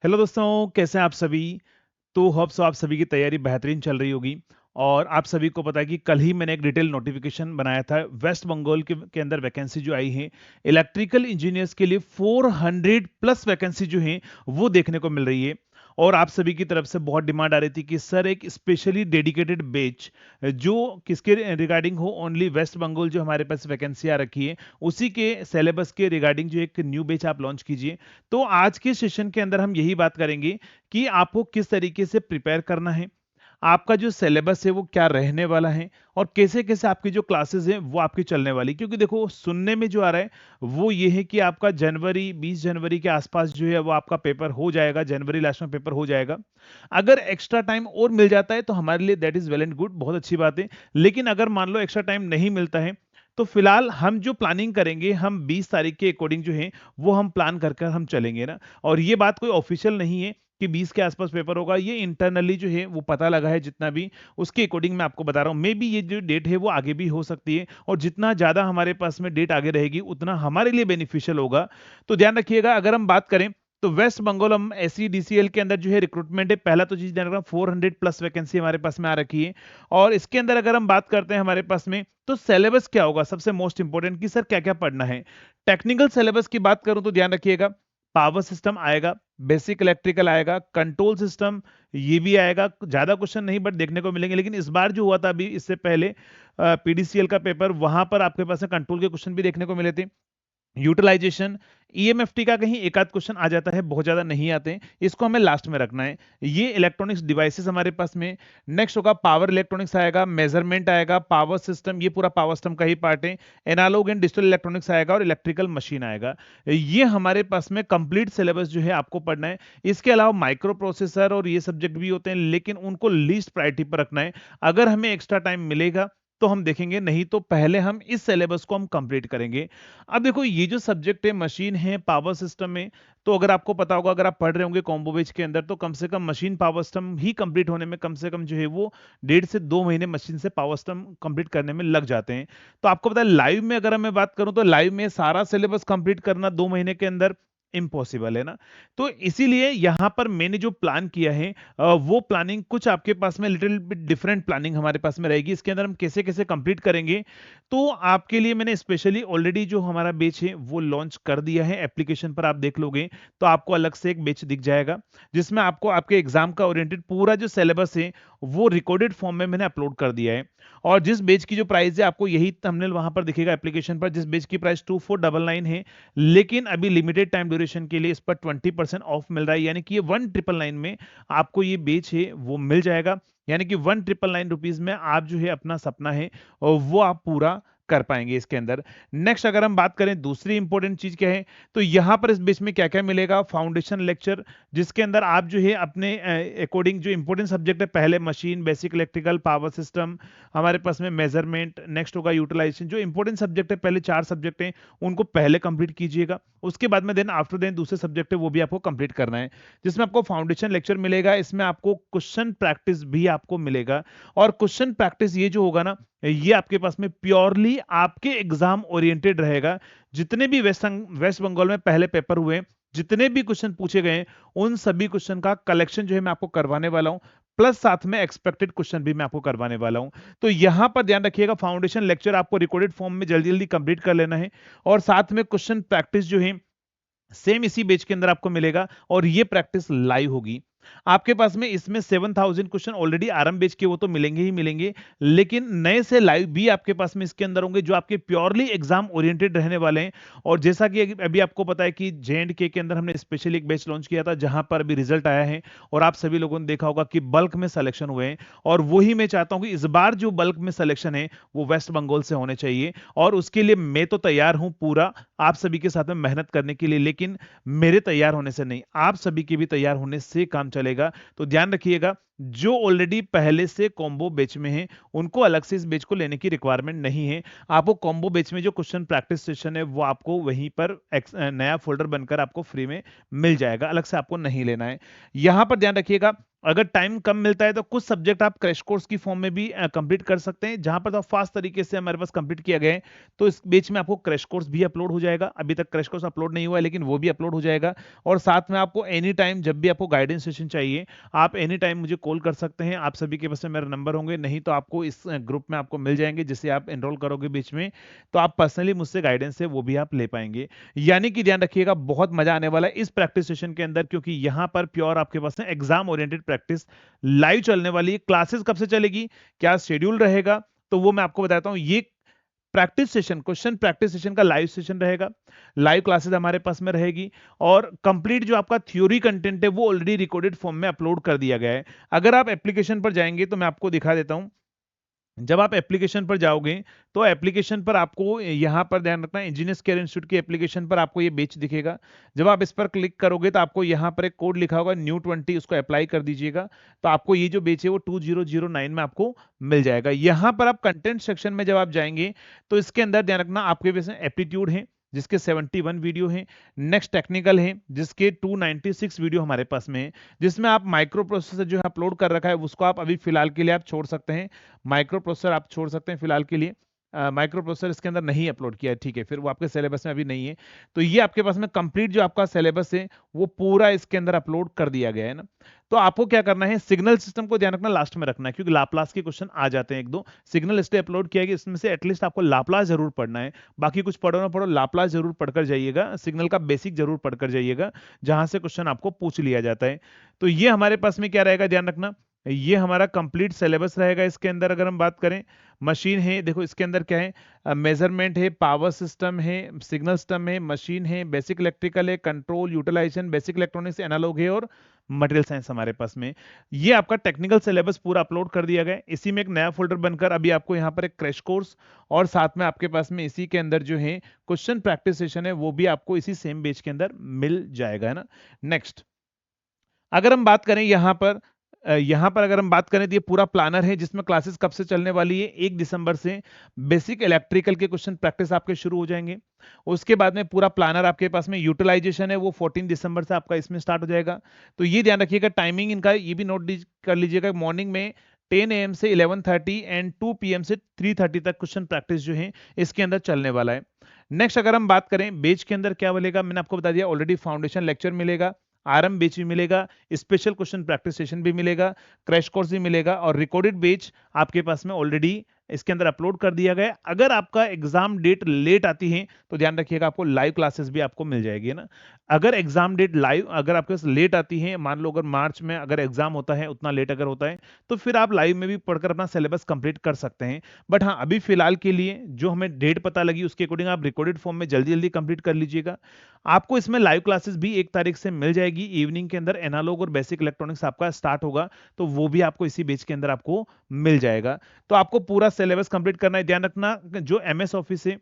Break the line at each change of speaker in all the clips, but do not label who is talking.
Hello दोस्तों, कैसे हैं आप सभी। तो होप्स आप सभी की तैयारी बेहतरीन चल रही होगी। और आप सभी को पता है कि कल ही मैंने एक डिटेल नोटिफिकेशन बनाया था वेस्ट बंगाल के अंदर वैकेंसी जो आई है इलेक्ट्रिकल इंजीनियर्स के लिए 400 प्लस वैकेंसी जो है वो देखने को मिल रही है। और आप सभी की तरफ से बहुत डिमांड आ रही थी कि सर एक स्पेशली डेडिकेटेड बैच जो किसके रिगार्डिंग हो, ओनली वेस्ट बंगाल जो हमारे पास वैकेंसी आ रखी है उसी के सिलेबस के रिगार्डिंग जो एक न्यू बैच आप लॉन्च कीजिए। तो आज के सेशन के अंदर हम यही बात करेंगे कि आपको किस तरीके से प्रिपेयर करना है, आपका जो सिलेबस है वो क्या रहने वाला है, और कैसे कैसे आपकी जो क्लासेस हैं वो आपकी चलने वाली। क्योंकि देखो सुनने में जो आ रहा है वो ये है कि आपका जनवरी 20 जनवरी के आसपास जो है वो आपका पेपर हो जाएगा, जनवरी लास्ट में पेपर हो जाएगा। अगर एक्स्ट्रा टाइम और मिल जाता है तो हमारे लिए that is well and good, बहुत अच्छी बात है। लेकिन अगर मान लो एक्स्ट्रा टाइम नहीं मिलता है तो फिलहाल हम जो प्लानिंग करेंगे हम 20 तारीख के अकॉर्डिंग जो है वो हम प्लान कर कर हम चलेंगे ना। और ये बात कोई ऑफिशियल नहीं है कि 20 के आसपास पेपर होगा, ये इंटरनली जो है वो पता लगा है जितना भी, उसके अकॉर्डिंग मैं आपको बता रहा हूँ। मे बी ये जो डेट है वो आगे भी हो सकती है, और जितना ज्यादा हमारे पास में डेट आगे रहेगी उतना हमारे लिए बेनिफिशियल होगा। तो ध्यान रखिएगा, अगर हम बात करें तो वेस्ट बंगाल हम SEDCL के अंदर जो है रिक्रूटमेंट है, पहला तो चीज ध्यान रखना 400 प्लस वैकेंसी हमारे पास में आ रखी है। और इसके अंदर अगर हम बात करते हैं हमारे पास में तो सिलेबस क्या होगा, सबसे मोस्ट इंपोर्टेंट कि सर क्या क्या पढ़ना है। टेक्निकल सिलेबस की बात करूं तो ध्यान रखिएगा, पावर सिस्टम आएगा, बेसिक इलेक्ट्रिकल आएगा, कंट्रोल सिस्टम ये भी आएगा। ज्यादा क्वेश्चन नहीं बट देखने को मिलेंगे, लेकिन इस बार जो हुआ था अभी इससे पहले PDCL का पेपर, वहां पर आपके पास कंट्रोल के क्वेश्चन भी देखने को मिले थे। यूटिलाइजेशन, EMFT का कहीं एक आध क्वेश्चन आ जाता है, बहुत ज्यादा नहीं आते हैं, इसको हमें लास्ट में रखना है। ये इलेक्ट्रॉनिक्स डिवाइसेस हमारे पास में। नेक्स्ट होगा पावर इलेक्ट्रॉनिक्स आएगा, मेजरमेंट आएगा, पावर सिस्टम, ये पूरा पावर सिस्टम का ही पार्ट है। एनालॉग एंड डिजिटल इलेक्ट्रॉनिक्स आएगा और इलेक्ट्रिकल मशीन आएगा। ये हमारे पास में कंप्लीट सिलेबस जो है आपको पढ़ना है। इसके अलावा माइक्रो प्रोसेसर और ये सब्जेक्ट भी होते हैं, लेकिन उनको लीस्ट प्रायोरिटी पर रखना है। अगर हमें एक्स्ट्रा टाइम मिलेगा तो हम देखेंगे, नहीं तो पहले हम इस सिलेबस को हम कंप्लीट करेंगे। अब देखो ये जो सब्जेक्ट है मशीन है पावर सिस्टम में, तो अगर आपको पता होगा, अगर आप पढ़ रहे होंगे कॉम्बो बेच के अंदर, तो कम से कम मशीन पावर सिस्टम ही कंप्लीट होने में कम से कम जो है वो 1.5 से 2 महीने मशीन से पावर सिस्टम कंप्लीट करने में लग जाते हैं। तो आपको पता है लाइव में अगर मैं बात करूं तो लाइव में सारा सिलेबस कंप्लीट करना 2 महीने के अंदर इम्पॉसिबल है ना। तो इसीलिए यहां पर मैंने जो प्लान किया है वो प्लानिंग कुछ आपके पास में लिटिल बिट डिफरेंट प्लानिंग हमारे पास में रहेगी। इसके अंदर हम कैसे कैसे कंप्लीट करेंगे, तो आपके लिए मैंने स्पेशली ऑलरेडी जो हमारा बेच है वो लॉन्च कर दिया है। एप्लीकेशन पर आप देख लोगे तो आपको अलग से एक बेच दिख जाएगा, जिसमें आपको आपके एग्जाम का ओरिएंटेड पूरा जो सिलेबस है वो रिकॉर्डेड फॉर्म में मैंने अपलोड कर दिया है। और जिस बेच की जो प्राइस है आपको यही थंबनेल वहां पर दिखेगा एप्लीकेशन पर, जिस बेच की प्राइस 2499 है, लेकिन अभी लिमिटेड टाइम ड्यूरेशन के लिए इस पर 20% ऑफ मिल रहा है। यानी कि ये 1999 में आपको ये बेच है वो मिल जाएगा। यानी कि 1999 रुपीज में आप जो है अपना सपना है और वो आप पूरा कर पाएंगे इसके अंदर। नेक्स्ट अगर हम बात करें दूसरी इंपॉर्टेंट चीज क्या है, तो यहां पर इस बेच में क्या क्या मिलेगा, फाउंडेशन लेक्चर, जिसके अंदर आप जो है अपने अकॉर्डिंग जो इंपॉर्टेंट सब्जेक्ट है, पहले machine, basic electrical, power system, हमारे पास में मेजरमेंट, नेक्स्ट होगा यूटिलाइजेशन। जो इंपॉर्टेंट सब्जेक्ट है, पहले 4 सब्जेक्ट हैं उनको पहले कंप्लीट कीजिएगा। उसके बाद में देन आफ्टर देन दूसरे सब्जेक्ट है वो भी आपको कंप्लीट करना है, जिसमें आपको फाउंडेशन लेक्चर मिलेगा। इसमें आपको क्वेश्चन प्रैक्टिस भी आपको मिलेगा। और क्वेश्चन प्रैक्टिस ये जो होगा ना, ये आपके पास में प्योरली आपके एग्जाम ओरिएंटेड रहेगा। जितने भी वेस्ट बंगाल में पहले पेपर हुए, जितने भी क्वेश्चन पूछे गए, उन सभी क्वेश्चन का कलेक्शन जो है मैं आपको करवाने वाला हूं, प्लस साथ में एक्सपेक्टेड क्वेश्चन भी मैं आपको करवाने वाला हूं। तो यहां पर ध्यान रखिएगा, फाउंडेशन लेक्चर आपको रिकॉर्डेड फॉर्म में जल्दी जल्दी कंप्लीट कर लेना है। और साथ में क्वेश्चन प्रैक्टिस जो है सेम इसी बेच के अंदर आपको मिलेगा, और ये प्रैक्टिस लाइव होगी आपके पास में। इसमें 7000 क्वेश्चन ऑलरेडी आरंभ बेच के वो तो मिलेंगे ही मिलेंगे, लेकिन नए से लाइव भी आपके पास में इसके अंदर होंगे जो आपके प्योरली एग्जाम ओरिएंटेड रहने वाले हैं। और जैसा कि अभी आपको पता है कि JNK के अंदर हमने स्पेशली एक बैच लॉन्च किया था, जहां पर अभी रिजल्ट आया है और आप सभी लोगों ने देखा होगा कि बल्क में सिलेक्शन हुए हैं। और वही मैं चाहता हूं कि इस बार जो बल्क में सिलेक्शन है वो वेस्ट बंगाल से होने चाहिए, और उसके लिए मैं तो तैयार हूं पूरा आप सभी के साथ में मेहनत करने के लिए। लेकिन मेरे तैयार होने से नहीं, आप सभी के भी तैयार होने से काम चलेगा। तो ध्यान रखिएगा, जो ऑलरेडी पहले से कॉम्बो बैच में है उनको अलग से इस बैच को लेने की रिक्वायरमेंट नहीं है। आपको कॉम्बो बैच में जो क्वेश्चन प्रैक्टिस सेशन है वो आपको वहीं पर नया फोल्डर बनकर आपको फ्री में मिल जाएगा, अलग से आपको नहीं लेना है। यहां पर ध्यान रखिएगा, अगर टाइम कम मिलता है तो कुछ सब्जेक्ट आप क्रैश कोर्स की फॉर्म में भी कंप्लीट कर सकते हैं, जहां पर तो फास्ट तरीके से हमारे पास कंप्लीट किया गया है। तो इस बीच में आपको क्रैश कोर्स भी अपलोड हो जाएगा। अभी तक क्रैश कोर्स अपलोड नहीं हुआ है, लेकिन वो भी अपलोड हो जाएगा। और साथ में आपको एनी टाइम जब भी आपको गाइडेंस सेशन चाहिए, आप एनी टाइम मुझे कॉल कर सकते हैं। आप सभी के पास में मेरा नंबर होंगे, नहीं तो आपको इस ग्रुप में आपको मिल जाएंगे, जिससे आप एनरोल करोगे बीच में, तो आप पर्सनली मुझसे गाइडेंस है वो भी आप ले पाएंगे। यानी कि ध्यान रखिएगा, बहुत मजा आने वाला है इस प्रैक्टिस सेशन के अंदर, क्योंकि यहां पर प्योर आपके पास में एग्जाम ओरिएंटेड प्रैक्टिस लाइव चलने वाली है। क्लासेस कब से चलेगी, क्या शेड्यूल रहेगा, तो वो मैं आपको बताता हूं। ये practice session, question practice session का लाइव सेशन रहेगा। लाइव क्लासेस हमारे पास में रहेगी, और कंप्लीट जो आपका थ्योरी कंटेंट है वो ऑलरेडी रिकॉर्डेड फॉर्म में अपलोड कर दिया गया है। अगर आप एप्लीकेशन पर जाएंगे तो मैं आपको दिखा देता हूं। जब आप एप्लीकेशन पर जाओगे तो एप्लीकेशन पर आपको यहां पर ध्यान रखना, इंजीनियर्स केयर इंस्टीट्यूट की एप्लीकेशन पर आपको ये बैच दिखेगा। जब आप इस पर क्लिक करोगे तो आपको यहां पर एक कोड लिखा होगा new20, उसको अप्लाई कर दीजिएगा। तो आपको ये जो बैच है वो 2009 में आपको मिल जाएगा। यहां पर आप कंटेंट सेक्शन में जब आप जाएंगे तो इसके अंदर ध्यान रखना, आपके वैसे एप्टीट्यूड है जिसके 71 वीडियो हैं। नेक्स्ट टेक्निकल है जिसके 296 वीडियो हमारे पास में है। जिसमें आप माइक्रो प्रोसेसर जो है अपलोड कर रखा है उसको आप अभी फिलहाल के लिए आप छोड़ सकते हैं। माइक्रो प्रोसेसर आप छोड़ सकते हैं फिलहाल के लिए। माइक्रो प्रोसेसर इसके अंदर नहीं अपलोड किया है, ठीक है, फिर वो आपके सिलेबस में अभी नहीं है। तो ये आपके पास में कंप्लीट जो आपका सिलेबस है वो पूरा इसके अंदर अपलोड कर दिया गया है ना। तो आपको क्या करना है, सिग्नल सिस्टम को ध्यान रखना, लास्ट में रखना है, क्योंकि लाप्लास के क्वेश्चन आ जाते हैं एक दो। सिग्नल इसलिए अपलोड किया गया, इसमें से एटलीस्ट आपको लाप्लास जरूर पढ़ना है। बाकी कुछ पढ़ो ना पढ़ो, लाप्लास जरूर पढ़कर जाइएगा, सिग्नल का बेसिक जरूर पढ़कर जाइएगा, जहां से क्वेश्चन आपको पूछ लिया जाता है। तो ये हमारे पास में क्या रहेगा, ध्यान रखना, ये हमारा कंप्लीट सिलेबस रहेगा। इसके अंदर अगर हम बात करें, मशीन है, देखो इसके अंदर क्या है, मेजरमेंट है, पावर सिस्टम है, सिग्नल सिस्टम है, मशीन है, बेसिक इलेक्ट्रिकल है, control, utilisation, basic electronics, analogue है, और मटेरियल साइंस हमारे पास में। ये आपका टेक्निकल सिलेबस पूरा अपलोड कर दिया गया है। इसी में एक नया फोल्डर बनकर अभी आपको यहाँ पर एक क्रैश कोर्स, और साथ में आपके पास में इसी के अंदर जो है क्वेश्चन प्रैक्टिस सेशन है वो भी आपको इसी सेम पेज के अंदर मिल जाएगा, है ना। नेक्स्ट अगर हम बात करें यहाँ पर अगर हम बात करें तो ये पूरा प्लानर है जिसमें क्लासेस कब से चलने वाली है, 1 दिसंबर से बेसिक इलेक्ट्रिकल के क्वेश्चन प्रैक्टिस आपके शुरू हो जाएंगे। उसके बाद में पूरा प्लानर आपके पास में यूटिलाइजेशन है वो 14 दिसंबर से आपका इसमें स्टार्ट हो जाएगा। तो ये ध्यान रखिएगा, टाइमिंग इनका ये भी नोट कर लीजिएगा, मॉर्निंग में 10 AM से 11:30 एंड 2 PM से 3:30 तक क्वेश्चन प्रैक्टिस जो है इसके अंदर चलने वाला है। नेक्स्ट अगर हम बात करें बेच के अंदर क्या मिलेगा, मैंने आपको बता दिया ऑलरेडी, फाउंडेशन लेक्चर मिलेगा, आरएम बेच भी मिलेगा, स्पेशल क्वेश्चन प्रैक्टिस सेशन भी मिलेगा, क्रैश कोर्स भी मिलेगा, और रिकॉर्डेड बेच आपके पास में ऑलरेडी इसके अंदर अपलोड कर दिया गया है। अगर आपका एग्जाम डेट लेट आती है तो ध्यान रखिएगा आपको लाइव क्लासेस भी आपको मिल जाएगी ना। अगर एग्जाम डेट लाइव अगर आपके पास लेट आती है, मान लो अगर मार्च में अगर एग्जाम होता है, उतना लेट अगर होता है, तो फिर आप लाइव में भी पढ़कर अपना सिलेबस कंप्लीट कर सकते हैं। बट हाँ, अभी फिलहाल के लिए जो हमें डेट पता लगी उसके अकॉर्डिंग आप रिकॉर्डेड फॉर्म में जल्दी जल्दी कंप्लीट कर लीजिएगा। आपको इसमें लाइव क्लासेस भी 1 तारीख से मिल जाएगी इवनिंग के अंदर। एनालॉग और बेसिक इलेक्ट्रॉनिक्स आपका स्टार्ट होगा, तो वो भी आपको इसी बैच के अंदर आपको मिल जाएगा। तो आपको पूरा सिलेबस कंप्लीट करना है। ध्यान रखना, जो एमएस ऑफिस है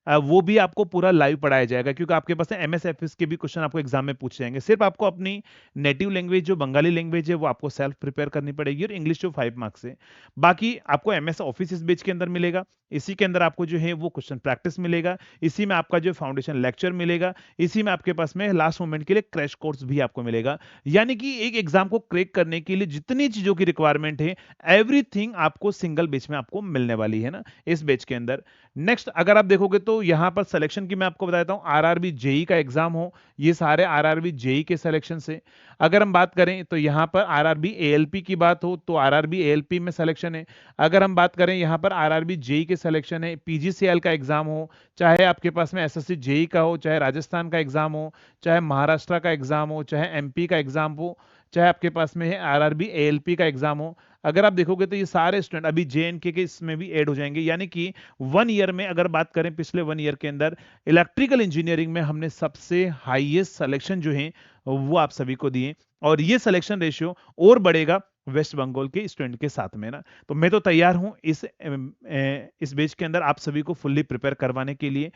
वो भी आपको पूरा लाइव पढ़ाया जाएगा, क्योंकि आपके पास एमएस ऑफिस के भी क्वेश्चन आपको एग्जाम में पूछे जाएंगे। सिर्फ आपको अपनी नेटिव लैंग्वेज जो बंगाली लैंग्वेज है वो आपको सेल्फ प्रिपेयर करनी पड़ेगी, और इंग्लिश जो 5 मार्क्स है। बाकी आपको एमएस ऑफिस इस बैच के अंदर मिलेगा। इसी के अंदर आपको जो है वो क्वेश्चन प्रैक्टिस मिलेगा, इसी में आपका जो फाउंडेशन लेक्चर मिलेगा, इसी में आपके पास में लास्ट मोमेंट के लिए क्रैश कोर्स भी आपको मिलेगा। यानी कि एक एग्जाम को क्रैक करने के लिए जितनी चीजों की रिक्वायरमेंट है, एवरीथिंग आपको सिंगल बैच में आपको मिलने वाली है ना, इस बैच के अंदर। नेक्स्ट अगर आप देखोगे तो यहां पर सिलेक्शन की मैं आपको बता देता हूं, आरआरबी जेई का एग्जाम हो, ये सारे आरआरबी जेई के सिलेक्शन से। अगर हम बात करें तो यहां पर आरआरबी एएलपी की बात हो तो आरआरबी एएलपी में सिलेक्शन है। अगर हम बात करें यहां पर आरआरबी जेई के सिलेक्शन है, पीजीसीएल का एग्जाम हो, चाहे आपके पास में एसएससी जेई का हो, चाहे राजस्थान का एग्जाम हो, चाहे महाराष्ट्र का एग्जाम हो, चाहे एमपी का एग्जाम हो, चाहे आपके पास में है आरआरबी एएलपी का एग्जाम हो। अगर आप देखोगे तो ये सारे स्टूडेंट अभी जेएनके के इसमें भी ऐड हो जाएंगे। यानी कि 1 ईयर में अगर बात करें, पिछले 1 ईयर के अंदर इलेक्ट्रिकल इंजीनियरिंग में हमने सबसे हाईएस्ट सिलेक्शन जो है वो आप सभी को दिए, और ये सिलेक्शन रेशियो और बढ़ेगा वेस्ट बंगाल के स्टूडेंट के साथ में ना। तो मैं तो तैयार हूं इस बैच के अंदर आप सभी को फुल्ली प्रिपेयर करवाने के लिए।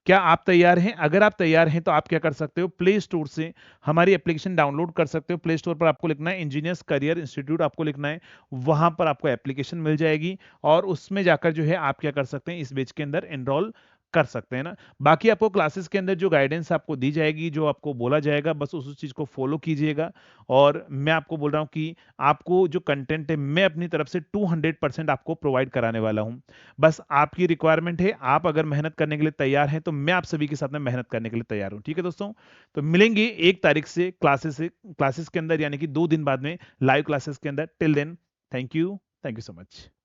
क्या आप तैयार हैं? अगर आप तैयार हैं तो आप क्या कर सकते हो, प्ले स्टोर से हमारी एप्लीकेशन डाउनलोड कर सकते हो। प्ले स्टोर पर आपको लिखना है इंजीनियर्स करियर इंस्टीट्यूट, आपको लिखना है, वहां पर आपको एप्लीकेशन मिल जाएगी, और उसमें जाकर जो है आप क्या कर सकते हैं, इस बैच के अंदर एनरोल कर सकते हैं ना। बाकी आपको क्लासेस के अंदर जो गाइडेंस आपको दी जाएगी, जो आपको बोला जाएगा, बस उस चीज़ को फॉलो कीजिएगा। और मैं आपको बोल रहा हूँ कि आपको जो कंटेंट है मैं अपनी तरफ से 200% आपको प्रोवाइड कराने वाला हूँ। बस आपकी रिक्वायरमेंट है, आप अगर मेहनत करने के लिए तैयार हैं तो मैं आप सभी के साथ में मेहनत करने के लिए तैयार हूँ। ठीक है दोस्तों, तो मिलेंगे 1 तारीख से क्लासेस के अंदर, यानी कि 2 दिन बाद में लाइव क्लासेस के अंदर। Till then, thank you so much.